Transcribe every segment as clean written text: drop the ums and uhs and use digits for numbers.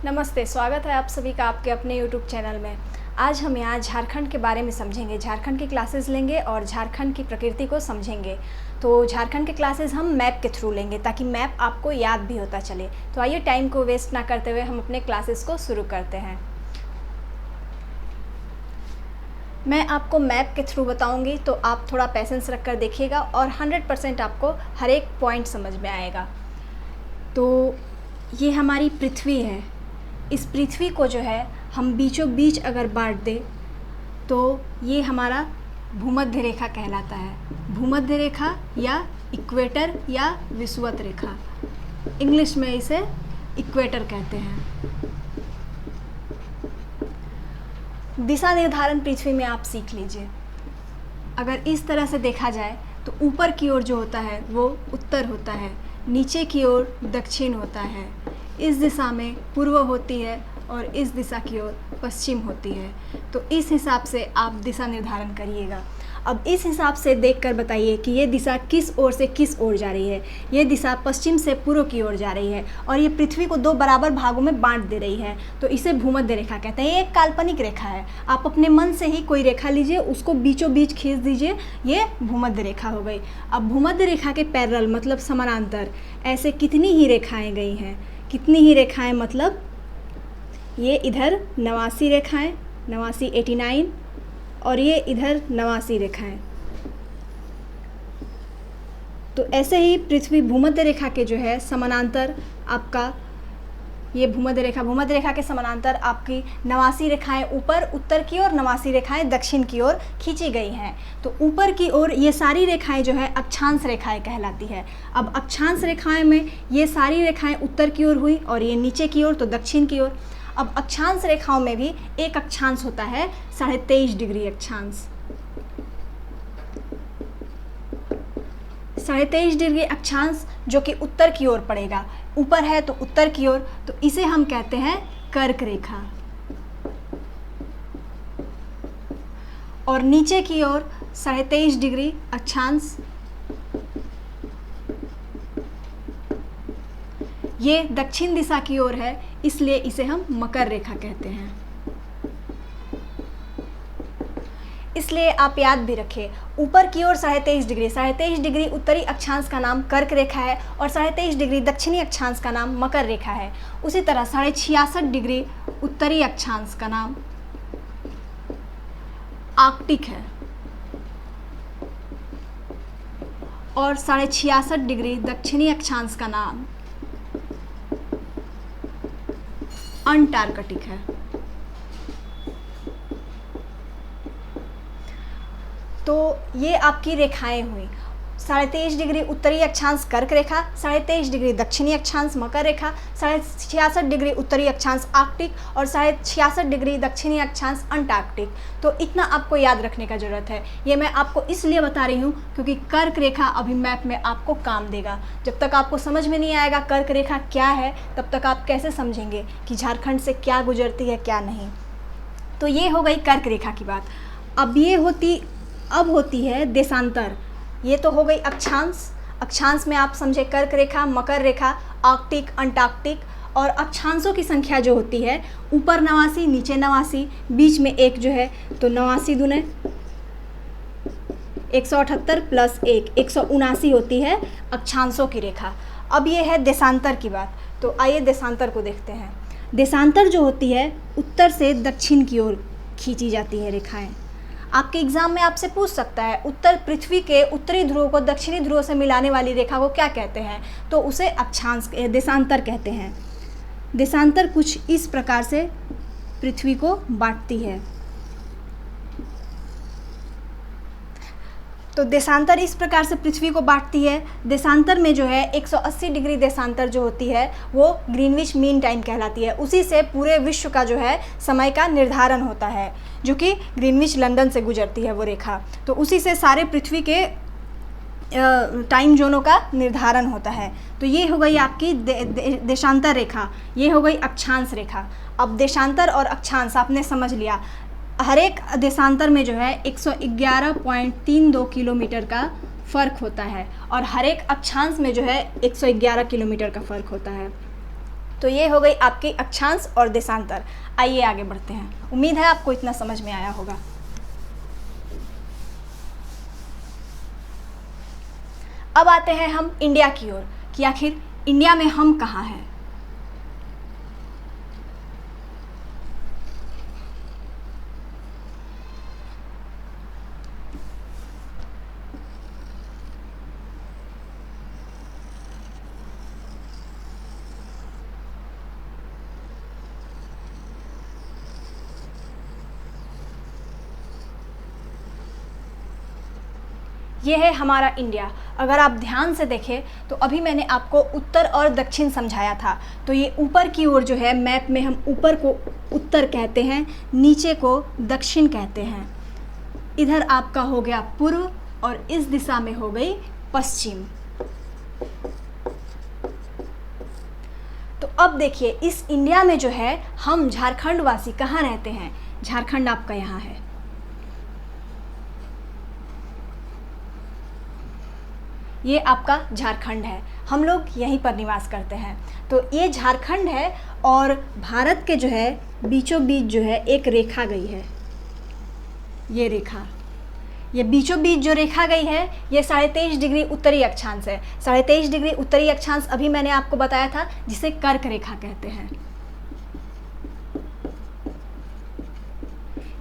नमस्ते, स्वागत है आप सभी का आपके अपने YouTube चैनल में। आज हम यहाँ झारखंड के बारे में समझेंगे, झारखंड की क्लासेस लेंगे और झारखंड की प्रकृति को समझेंगे। तो झारखंड के क्लासेस हम मैप के थ्रू लेंगे ताकि मैप आपको याद भी होता चले। तो आइए टाइम को वेस्ट ना करते हुए हम अपने क्लासेस को शुरू करते हैं। मैं आपको मैप के थ्रू बताऊँगी तो आप थोड़ा पेशेंस रख कर देखिएगा और 100% आपको हर एक पॉइंट समझ में आएगा। तो ये हमारी पृथ्वी है। इस पृथ्वी को जो है हम बीचों बीच अगर बांट दें तो ये हमारा भूमध्य रेखा कहलाता है। भूमध्य रेखा या इक्वेटर या विषुवत रेखा, इंग्लिश में इसे इक्वेटर कहते हैं। दिशा निर्धारण पृथ्वी में आप सीख लीजिए। अगर इस तरह से देखा जाए तो ऊपर की ओर जो होता है वो उत्तर होता है, नीचे की ओर दक्षिण होता है, इस दिशा में पूर्व होती है और इस दिशा की ओर पश्चिम होती है। तो इस हिसाब से आप दिशा निर्धारण करिएगा। अब इस हिसाब से देखकर बताइए कि ये दिशा किस ओर से किस ओर जा रही है। ये दिशा पश्चिम से पूर्व की ओर जा रही है और ये पृथ्वी को दो बराबर भागों में बांट दे रही है। तो इसे भूमध्य रेखा कहते हैं। ये एक काल्पनिक रेखा है। आप अपने मन से ही कोई रेखा लीजिए, उसको बीचों बीच खींच दीजिए, ये भूमध्य रेखा हो गई। अब भूमध्य रेखा के पैरेलल मतलब समानांतर ऐसे कितनी ही रेखाएँ गई हैं। कितनी ही रेखाएं मतलब ये इधर 89 रेखाएं, 89 89 और ये इधर 89 रेखाएं। तो ऐसे ही पृथ्वी भूमध्य रेखा के जो है समानांतर आपका ये भूमध्य रेखा के समानांतर आपकी 89 रेखाएं ऊपर उत्तर की ओर, 89 रेखाएं दक्षिण की ओर खींची गई हैं। तो ऊपर की ओर ये सारी रेखाएं जो है अक्षांश रेखाएं कहलाती है। अब अक्षांश रेखाएं में ये सारी रेखाएं उत्तर की ओर हुई और ये नीचे की ओर तो दक्षिण की ओर। अब अक्षांश रेखाओं में भी एक अक्षांश होता है 23.5 डिग्री अक्षांश। 23.5 डिग्री अक्षांश जो कि उत्तर की ओर पड़ेगा। ऊपर है तो उत्तर की ओर, तो इसे हम कहते हैं कर्क रेखा। और नीचे की ओर 23.5 डिग्री अक्षांश, ये दक्षिण दिशा की ओर है, इसलिए इसे हम मकर रेखा कहते हैं। इसलिए आप याद भी रखें, ऊपर की ओर 23.5 डिग्री उत्तरी अक्षांश का नाम कर्क रेखा है और 23.5 डिग्री दक्षिणी अक्षांश का नाम मकर रेखा है। उसी तरह 66.5 डिग्री उत्तरी अक्षांश का नाम आर्कटिक है और 66.5 डिग्री दक्षिणी अक्षांश का नाम अंटार्कटिक है। तो ये आपकी रेखाएं हुई। 23.5 डिग्री उत्तरी अक्षांश कर्क रेखा, 23.5 डिग्री दक्षिणी अक्षांश मकर रेखा, 66.5 डिग्री उत्तरी अक्षांश आर्कटिक और 66.5 डिग्री दक्षिणी अक्षांश अंटार्कटिक। तो इतना आपको याद रखने का ज़रूरत है। ये मैं आपको इसलिए बता रही हूँ क्योंकि कर्क रेखा अभी मैप में आपको काम देगा। जब तक आपको समझ में नहीं आएगा कर्क रेखा क्या है, तब तक आप कैसे समझेंगे कि झारखंड से क्या गुजरती है क्या नहीं। तो ये हो गई कर्क रेखा की बात। अब होती है देशांतर। ये तो हो गई अक्षांश। अक्षांश में आप समझे कर्क रेखा, मकर रेखा, आर्कटिक, अंटार्कटिक। और अक्षांशों की संख्या जो होती है ऊपर 89, नीचे 89, बीच में एक जो है तो 89 दूने 178 प्लस 1 179 होती है अक्षांशों की रेखा। अब ये है देशांतर की बात। तो आइए देशांतर को देखते हैं। देशांतर जो होती है उत्तर से दक्षिण की ओर खींची जाती है रेखाएं। आपके एग्जाम में आपसे पूछ सकता है उत्तर पृथ्वी के उत्तरी ध्रुव को दक्षिणी ध्रुव से मिलाने वाली रेखा को क्या कहते हैं, तो उसे अक्षांश देशांतर कहते हैं। देशांतर कुछ इस प्रकार से पृथ्वी को बांटती है। तो देशांतर इस प्रकार से पृथ्वी को बांटती है। देशांतर में जो है 180 डिग्री देशांतर जो होती है वो ग्रीनविच मीन टाइम कहलाती है। उसी से पूरे विश्व का जो है समय का निर्धारण होता है, जो कि ग्रीनविच लंदन से गुजरती है वो रेखा। तो उसी से सारे पृथ्वी के टाइम जोनों का निर्धारण होता है। तो ये हो गई आपकी देशांतर रेखा, ये हो गई अक्षांश रेखा। अब देशांतर और अक्षांश आपने समझ लिया। हर एक देशांतर में जो है 111.32 किलोमीटर का फ़र्क होता है और हर एक अक्षांश में जो है 111 किलोमीटर का फ़र्क होता है। तो ये हो गई आपकी अक्षांश और देशांतर। आइए आगे बढ़ते हैं। उम्मीद है आपको इतना समझ में आया होगा। अब आते हैं हम इंडिया की ओर कि आखिर इंडिया में हम कहाँ हैं। ये है हमारा इंडिया। अगर आप ध्यान से देखें तो अभी मैंने आपको उत्तर और दक्षिण समझाया था। तो ये ऊपर की ओर जो है मैप में हम ऊपर को उत्तर कहते हैं, नीचे को दक्षिण कहते हैं। इधर आपका हो गया पूर्व और इस दिशा में हो गई पश्चिम। तो अब देखिए इस इंडिया में जो है हम झारखंड वासी कहाँ रहते हैं। झारखंड आपका यहाँ है। ये आपका झारखंड है, हम लोग यहीं पर निवास करते हैं। तो ये झारखंड है और भारत के जो है बीचों बीच जो है एक रेखा गई है। ये रेखा, ये बीचों बीच जो रेखा गई है ये 23.5 डिग्री उत्तरी अक्षांश है। 23.5 डिग्री उत्तरी अक्षांश अभी मैंने आपको बताया था, जिसे कर्क रेखा कहते हैं।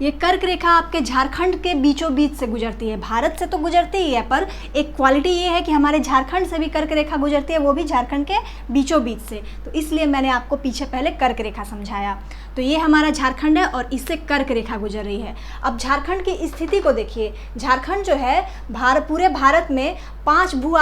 ये कर्क रेखा आपके झारखंड के बीचों बीच से गुजरती है। भारत से तो गुजरती ही है, पर एक क्वालिटी ये है कि हमारे झारखंड से भी कर्क रेखा गुजरती है, वो भी झारखंड के बीचों बीच से। तो इसलिए मैंने आपको पीछे पहले कर्क रेखा समझाया। तो ये हमारा झारखंड है और इससे कर्क रेखा गुजर रही है। अब झारखंड की स्थिति को देखिए। झारखंड जो है पूरे भारत में 5 भू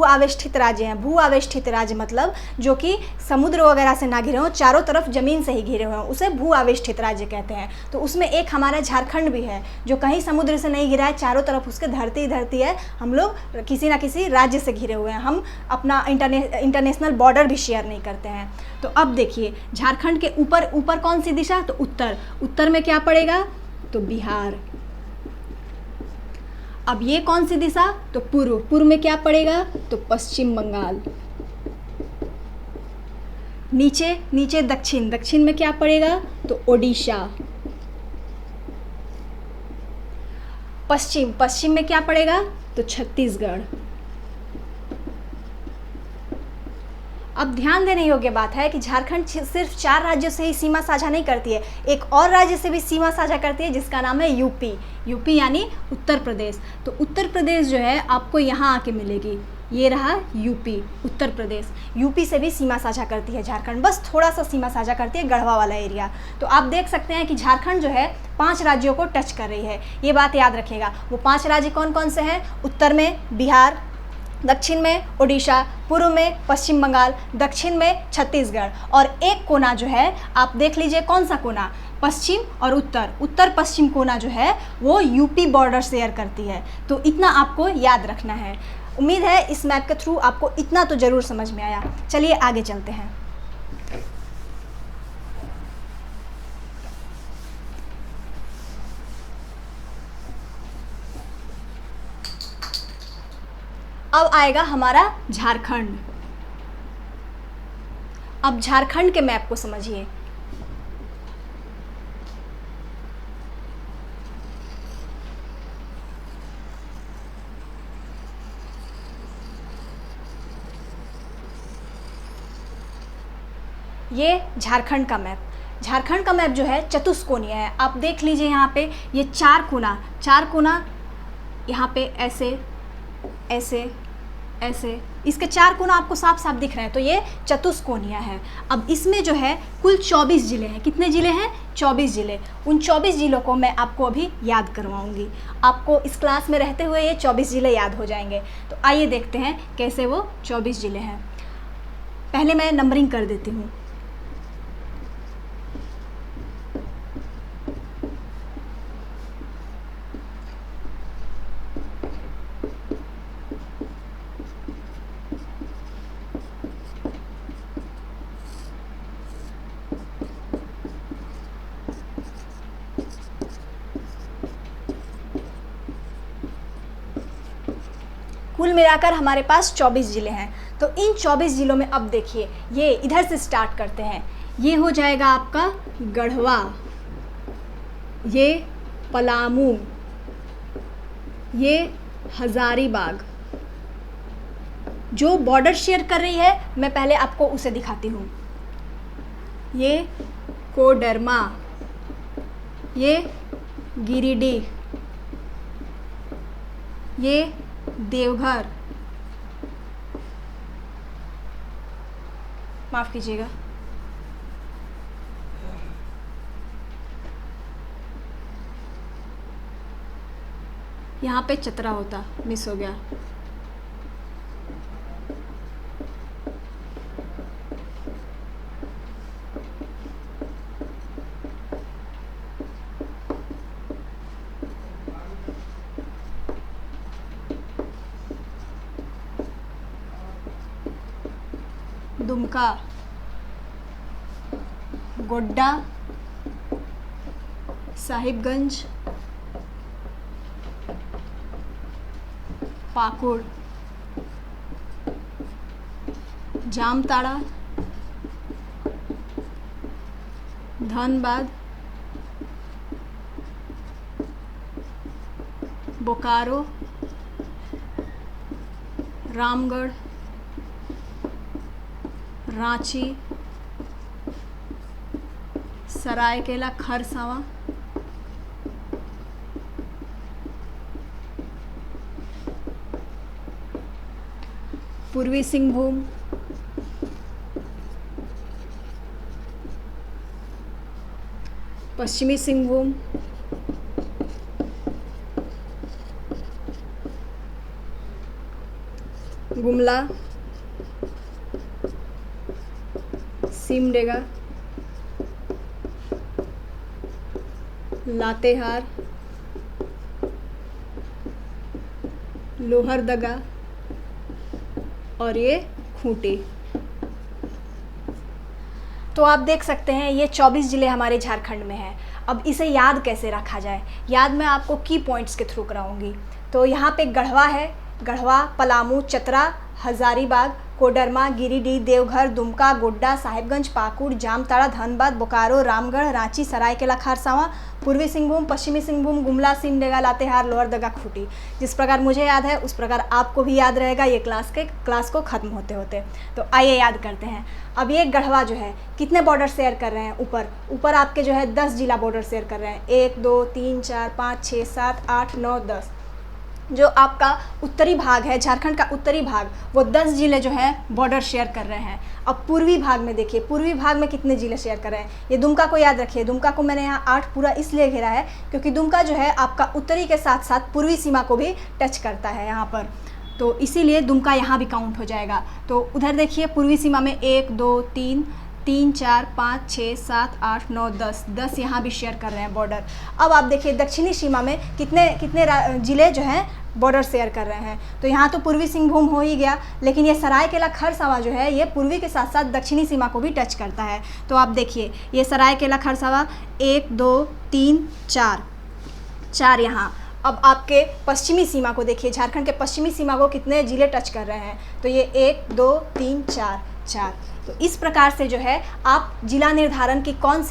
आवेष्टित राज्य हैं। भू आवेष्टित राज्य मतलब जो कि समुद्र वगैरह से ना घिरे हों, चारों तरफ ज़मीन से ही घिरे हुए हों, उसे भू आवेष्टित राज्य कहते हैं। तो उसमें एक हमारा झारखंड भी है जो कहीं समुद्र से नहीं घिरा है, चारों तरफ उसके धरती धरती है। हम लोग किसी ना किसी राज्य से घिरे हुए हैं। हम अपना इंटरनेशनल बॉर्डर भी शेयर नहीं करते हैं। तो अब देखिए झारखंड के ऊपर कौन सी दिशा, तो उत्तर में क्या पड़ेगा, तो बिहार। अब ये कौन सी दिशा, तो पूर्व में क्या पड़ेगा, तो पश्चिम बंगाल। नीचे दक्षिण में क्या पड़ेगा, तो ओडिशा। पश्चिम में क्या पड़ेगा, तो छत्तीसगढ़। अब ध्यान देने योग्य बात है कि झारखंड सिर्फ 4 राज्यों से ही सीमा साझा नहीं करती है, एक और राज्य से भी सीमा साझा करती है जिसका नाम है यूपी यानी उत्तर प्रदेश। तो उत्तर प्रदेश जो है आपको यहाँ आके मिलेगी। ये रहा यूपी, उत्तर प्रदेश। यूपी से भी सीमा साझा करती है झारखंड, बस थोड़ा सा सीमा साझा करती है, गढ़वा वाला एरिया। तो आप देख सकते हैं कि झारखंड जो है 5 राज्यों को टच कर रही है। ये बात याद रखिएगा। वो 5 राज्य कौन कौन से हैं, उत्तर में बिहार, दक्षिण में ओडिशा, पूर्व में पश्चिम बंगाल, दक्षिण में छत्तीसगढ़, और एक कोना जो है आप देख लीजिए कौन सा कोना, पश्चिम और उत्तर पश्चिम कोना जो है वो यूपी बॉर्डर शेयर करती है। तो इतना आपको याद रखना है। उम्मीद है इस मैप के थ्रू आपको इतना तो ज़रूर समझ में आया। चलिए आगे चलते हैं। अब आएगा हमारा झारखंड। अब झारखंड के मैप को समझिए। ये झारखंड का मैप जो है चतुष्कोणीय है। आप देख लीजिए यहाँ पे ये 4 कोना यहाँ पे ऐसे इसके 4 कोना आपको साफ साफ दिख रहे हैं। तो ये चतुष्कोणीय है। अब इसमें जो है कुल 24 जिले हैं। कितने जिले हैं, 24 जिले। उन 24 जिलों को मैं आपको अभी याद करवाऊंगी। आपको इस क्लास में रहते हुए ये 24 जिले याद हो जाएंगे। तो आइए देखते हैं कैसे वो 24 जिले हैं। पहले मैं नंबरिंग कर देती हूँ। कुल मिलाकर हमारे पास 24 ज़िले हैं। तो इन 24 जिलों में अब देखिए, ये इधर से स्टार्ट करते हैं। ये हो जाएगा आपका गढ़वा, ये पलामू, ये हज़ारीबाग। जो बॉर्डर शेयर कर रही है मैं पहले आपको उसे दिखाती हूँ। ये कोडरमा, ये गिरिडीह, ये देवघर, माफ़ कीजिएगा, यहाँ पे चतरा होता, मिस हो गया। दुमका, गोड्डा, साहिबगंज, पाकुड़, जामताड़ा, धनबाद, बोकारो, रामगढ़, रांची, सरायकेला खरसावां, पूर्वी सिंहभूम, पश्चिमी सिंहभूम, गुमला, सिमडेगा, लातेहार, लोहरदगा और ये खूंटी। तो आप देख सकते हैं ये 24 ज़िले हमारे झारखंड में हैं। अब इसे याद कैसे रखा जाए? याद मैं आपको की पॉइंट्स के थ्रू कराऊंगी। तो यहाँ पे गढ़वा है, गढ़वा, पलामू, चतरा, हज़ारीबाग, कोडरमा, गिरिडीह, देवघर, दुमका, गोड्डा, साहिबगंज, पाकुड़, जामताड़ा, धनबाद, बोकारो, रामगढ़, रांची, सरायकेला खरसावां, पूर्वी सिंहभूम, पश्चिमी सिंहभूम, गुमला, सिमडेगा, लातेहार, लोहरदगा, खूंटी। जिस प्रकार मुझे याद है उस प्रकार आपको भी याद रहेगा ये क्लास को ख़त्म होते होते। तो आइए याद करते हैं। अब ये गढ़वा जो है कितने बॉर्डर शेयर कर रहे हैं? ऊपर आपके जो है 10 जिला बॉर्डर शेयर कर रहे हैं। 1 2 3 4 5 6 7 8 9 10। जो आपका उत्तरी भाग है, झारखंड का उत्तरी भाग, वो 10 ज़िले जो हैं बॉर्डर शेयर कर रहे हैं। अब पूर्वी भाग में देखिए, पूर्वी भाग में कितने ज़िले शेयर कर रहे हैं? ये दुमका को याद रखिए। दुमका को मैंने यहाँ 8 पूरा इसलिए घेरा है क्योंकि दुमका जो है आपका उत्तरी के साथ साथ पूर्वी सीमा को भी टच करता है यहाँ पर, तो इसीलिए दुमका यहाँ भी काउंट हो जाएगा। तो उधर देखिए पूर्वी सीमा में 1 2 3 4 5 6 7 8 9 10 यहाँ भी शेयर कर रहे हैं बॉर्डर। अब आप देखिए दक्षिणी सीमा में कितने ज़िले जो हैं बॉर्डर शेयर कर रहे हैं। तो यहाँ तो पूर्वी सिंहभूम हो ही गया, लेकिन ये सरायकेला खरसावां जो है ये पूर्वी के साथ साथ दक्षिणी सीमा को भी टच करता है। तो आप देखिए ये सरायकेला खरसावां 1 2 3 4 यहाँ। अब आपके पश्चिमी सीमा को देखिए, झारखंड के पश्चिमी सीमा को कितने ज़िले टच कर रहे हैं? तो ये 1 2 3 4। तो इस प्रकार से जो है आप जिला निर्धारण की कौन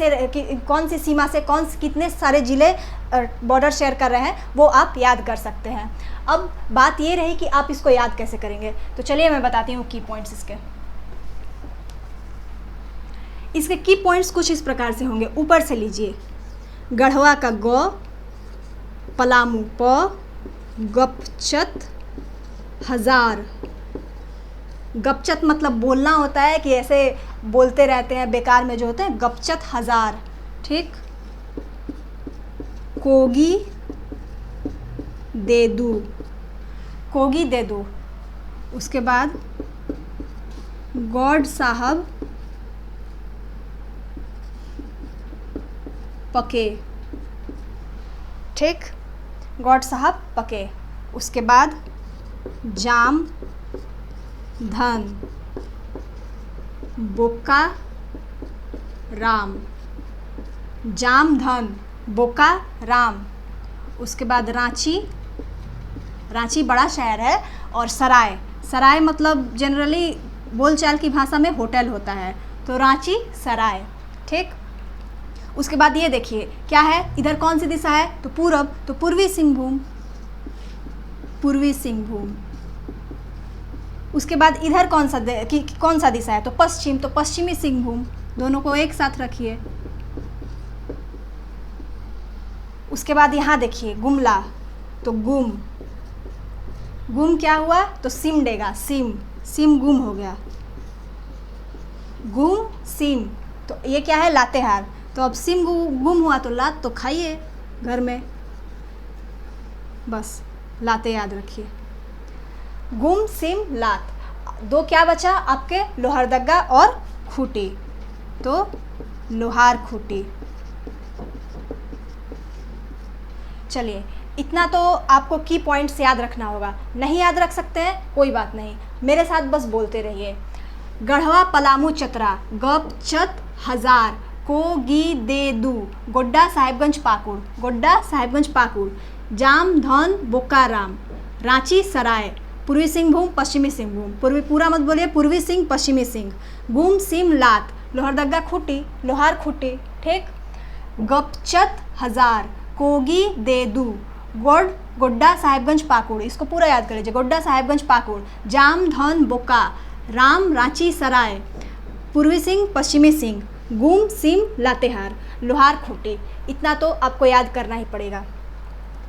सी सीमा से कितने सारे ज़िले बॉर्डर शेयर कर रहे हैं वो आप याद कर सकते हैं। अब बात ये रही कि आप इसको याद कैसे करेंगे। तो चलिए मैं बताती हूँ की पॉइंट्स इसके की पॉइंट्स कुछ इस प्रकार से होंगे। ऊपर से लीजिए, गढ़वा का गौ, पलामू प, गपचत हजार। गपचत मतलब बोलना होता है कि ऐसे बोलते रहते हैं बेकार में जो होते हैं, गपचत हजार, ठीक। कोगी देदू, कोगी देदू। उसके बाद गौड साहब पके, ठीक, गौड साहब पके। उसके बाद जाम धन, बोका राम, जाम धन बोका राम। उसके बाद रांची, रांची बड़ा शहर है, और सराय मतलब जनरली बोलचाल की भाषा में होटल होता है, तो रांची सराय। ठीक, उसके बाद ये देखिए क्या है, इधर कौन सी दिशा है, तो पूरब, तो पूर्वी सिंहभूम, पूर्वी सिंहभूम। उसके बाद इधर कौन सा दिशा है, तो पश्चिम, तो पश्चिमी सिंहभूम। दोनों को एक साथ रखिए। उसके बाद यहाँ देखिए गुमला, तो गुम, गुम क्या हुआ, तो सिमडेगा, सिम, सिम गुम हो गया, गुम सिम, तो ये क्या है, लातेहार। तो अब सिम गुम हुआ तो लात तो खाइए घर में, बस लाते याद रखिए। गुम सिम लात, दो क्या बचा आपके, लोहरदगा और खूंटी, तो लोहार खूंटी। चलिए इतना तो आपको की पॉइंट्स याद रखना होगा। नहीं याद रख सकते हैं कोई बात नहीं, मेरे साथ बस बोलते रहिए। गढ़वा पलामू चतरा, गप चत हजार, को गी दे दू, गोड्डा साहिबगंज पाकुड़, गोड्डा साहिबगंज पाकुड़, जाम धन बोकाराम, रांची सराय, पूर्वी सिंहभूम पश्चिमी सिंहभूम, पूर्वी पूरा मत बोलिए, पूर्वी सिंह पश्चिमी सिंह, गुम सिम लात, लोहरदगा खूंटी, लोहार खूंटी। ठीक, गपचत हजार, कोगी दे दू, गोड्डा साहिबगंज पाकुड़, इसको पूरा याद कर लीजिए, गोड्डा साहिबगंज पाकुड़, जाम धन बोका, राम रांची सराय, पूर्वी सिंह पश्चिमी सिंह, गुम सिम लातेहार, लोहार खूंटी। इतना तो आपको याद करना ही पड़ेगा।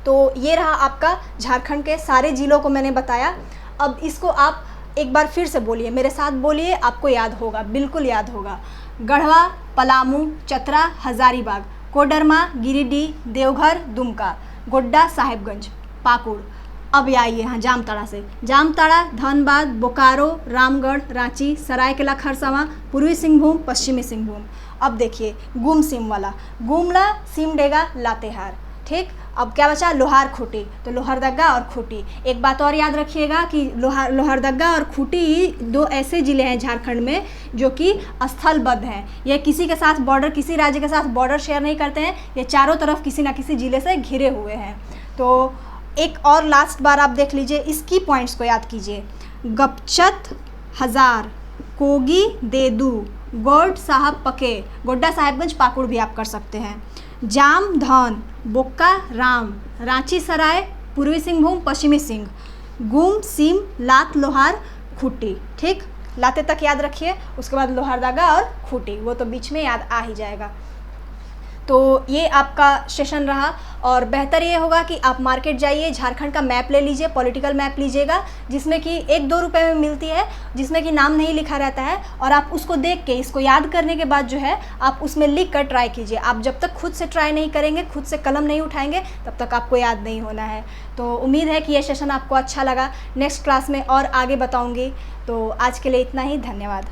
तो ये रहा आपका झारखंड के सारे ज़िलों को मैंने बताया। अब इसको आप एक बार फिर से बोलिए, मेरे साथ बोलिए, आपको याद होगा, बिल्कुल याद होगा। गढ़वा, पलामू, चतरा, हजारीबाग, कोडरमा, गिरिडीह, देवघर, दुमका, गोड्डा साहिबगंज, पाकुड़। अब आइए यहाँ जामताड़ा से, जामताड़ा, धनबाद, बोकारो, रामगढ़, रांची, सरायकेला खरसावां, पूर्वी सिंहभूम पश्चिमी सिंहभूम। अब देखिए गुम सिम वाला, गुमला सिमडेगा लातेहार। ठीक, अब क्या बचा, लोहार खूंटी, तो लोहरदगा और खूंटी। एक बात और याद रखिएगा कि लोहरदगा और खूंटी दो ऐसे ज़िले हैं झारखंड में जो कि स्थलबद्ध हैं। ये किसी के साथ बॉर्डर, किसी राज्य के साथ बॉर्डर शेयर नहीं करते हैं, ये चारों तरफ किसी न किसी ज़िले से घिरे हुए हैं। तो एक और लास्ट बार आप देख लीजिए, इसकी पॉइंट्स को याद कीजिए। गपचत हजार, कोगी देदू, गोड साहब पके, गोड्डा साहिबगंज पाकुड़ भी आप कर सकते हैं। जाम धन, बोक्का राम, रांची सराय, पूर्वी सिंहभूम पश्चिमी सिंह, गुम सिम लात लोहार खूंटी। ठीक, लाते तक याद रखिए, उसके बाद लोहरदगा और खूंटी, वो तो बीच में याद आ ही जाएगा। तो ये आपका सेशन रहा, और बेहतर ये होगा कि आप मार्केट जाइए, झारखंड का मैप ले लीजिए, पॉलिटिकल मैप लीजिएगा, जिसमें कि 1-2 रुपए में मिलती है, जिसमें कि नाम नहीं लिखा रहता है, और आप उसको देख के, इसको याद करने के बाद जो है आप उसमें लिख कर ट्राई कीजिए। आप जब तक खुद से ट्राई नहीं करेंगे, खुद से कलम नहीं उठाएंगे, तब तक आपको याद नहीं होना है। तो उम्मीद है कि ये सेशन आपको अच्छा लगा। नेक्स्ट क्लास में और आगे बताऊँगी। तो आज के लिए इतना ही, धन्यवाद।